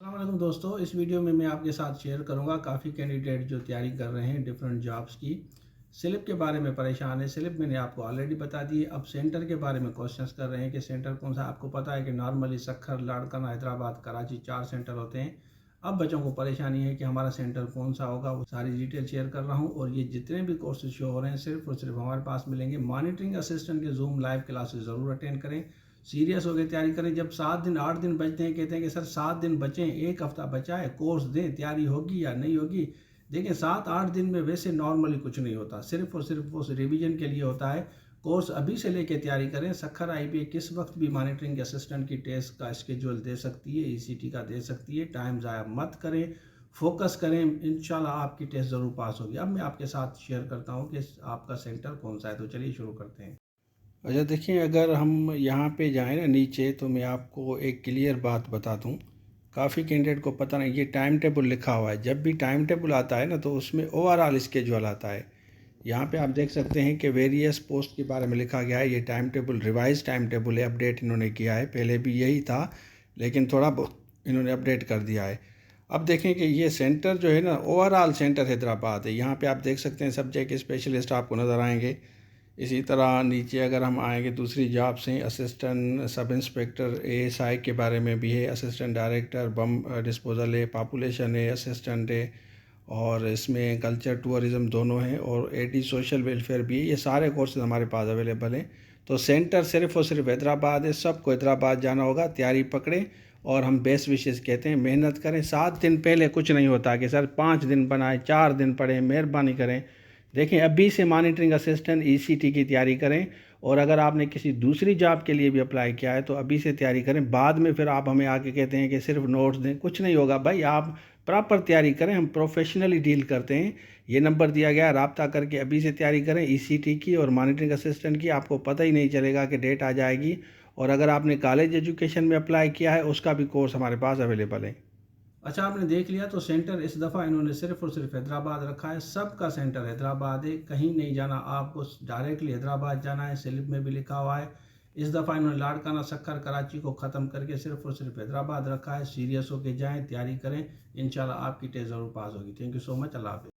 अस्सलाम वालेकुम दोस्तों, इस वीडियो में मैं आपके साथ शेयर करूंगा काफ़ी कैंडिडेट जो तैयारी कर रहे हैं डिफरेंट जॉब्स की। स्लिप के बारे में परेशान है। स्लिप मैंने आपको ऑलरेडी बता दी है। अब सेंटर के बारे में क्वेश्चंस कर रहे हैं कि सेंटर कौन सा। आपको पता है कि नॉर्मली सक्खर, लाड़काना, हैदराबाद, कराची 4 सेंटर होते हैं। अब बच्चों को परेशानी है कि हमारा सेंटर कौन सा होगा। वो सारी डिटेल शेयर कर रहा हूँ और ये जितने भी कोर्सेज शो हो रहे हैं सिर्फ और सिर्फ हमारे पास मिलेंगे। मॉनिटरिंग असिस्टेंट के जूम लाइव क्लासेस ज़रूर अटेंड करें। सीरियस होकर तैयारी करें। जब 7 दिन 8 दिन बचते हैं कहते हैं कि सर 7 दिन बचे, एक हफ्ता बचा है, कोर्स दें, तैयारी होगी या नहीं होगी। देखिए 7-8 दिन में वैसे नॉर्मली कुछ नहीं होता, सिर्फ और सिर्फ वो रिवीजन के लिए होता है। कोर्स अभी से लेके तैयारी करें। सक्खर आईबीए किस वक्त भी मॉनिटरिंग असिस्टेंट की टेस्ट का स्केड्यूल दे सकती है, ईसीटी का दे सकती है। टाइम ज़ाया मत करें, फोकस करें, इंशाल्लाह आपकी टेस्ट ज़रूर पास होगी। अब मैं आपके साथ शेयर करता हूँ कि आपका सेंटर कौन सा है। तो चलिए शुरू करते हैं। अच्छा देखिए, अगर हम यहाँ पे जाएं ना नीचे, तो मैं आपको एक क्लियर बात बता दूँ। काफ़ी कैंडिडेट को पता नहीं, ये टाइम टेबल लिखा हुआ है। जब भी टाइम टेबल आता है ना तो उसमें ओवरऑल स्केड्यूल आता है। यहाँ पे आप देख सकते हैं कि वेरियस पोस्ट के बारे में लिखा गया है। ये time table revise time table है, अपडेट इन्होंने किया है। पहले भी यही था लेकिन थोड़ा बहुत इन्होंने अपडेट कर दिया है। अब देखें कि ये सेंटर जो है ना, ओवरऑल सेंटर हैदराबाद है। यहाँ पे आप देख सकते हैं सब्जेक्ट स्पेशलिस्ट आपको नज़र आएंगे। इसी तरह नीचे अगर हम आएंगे, दूसरी जॉब्स हैं, असिस्टेंट सब इंस्पेक्टर एएसआई के बारे में भी है, असिस्टेंट डायरेक्टर बम डिस्पोजल है, पॉपुलेशन है, असिस्टेंट है, और इसमें कल्चर टूरिज़म दोनों हैं, और एडी सोशल वेलफेयर भी है। ये सारे कोर्सेज हमारे पास अवेलेबल हैं। तो सेंटर सिर्फ और सिर्फ हैदराबाद है। सबको हैदराबाद जाना होगा। तैयारी पकड़ें और हम बेस्ट विशेष कहते हैं, मेहनत करें। 7 दिन पहले कुछ नहीं होता कि सर 5 दिन बनाए, 4 दिन पढ़ें। मेहरबानी करें, देखें अभी से मॉनिटरिंग असिस्टेंट ईसीटी की तैयारी करें। और अगर आपने किसी दूसरी जॉब के लिए भी अप्लाई किया है तो अभी से तैयारी करें। बाद में फिर आप हमें आके कहते हैं कि सिर्फ नोट्स दें, कुछ नहीं होगा भाई। आप प्रॉपर तैयारी करें, हम प्रोफेशनली डील करते हैं। ये नंबर दिया गया है, रब्ता करके अभी से तैयारी करें ईसीटी की और मॉनिटरिंग असिस्टेंट की। आपको पता ही नहीं चलेगा कि डेट आ जाएगी। और अगर आपने कॉलेज एजुकेशन में अप्लाई किया है उसका भी कोर्स हमारे पास अवेलेबल है। अच्छा, आपने देख लिया। तो सेंटर इस दफ़ा इन्होंने सिर्फ और सिर्फ हैदराबाद रखा है। सबका सेंटर हैदराबाद है, कहीं नहीं जाना आपको, डायरेक्टली हैदराबाद जाना है। स्लिप में भी लिखा हुआ है। इस दफ़ा इन्होंने लाड़काना, सक्खर, कराची को ख़त्म करके सिर्फ और सिर्फ हैदराबाद रखा है। सीरियस होकर जाएं, तैयारी करें, इंशाल्लाह आपकी टेस्ट ज़रूर पास होगी। Thank you so much. अल्लाह हाफ़िज़।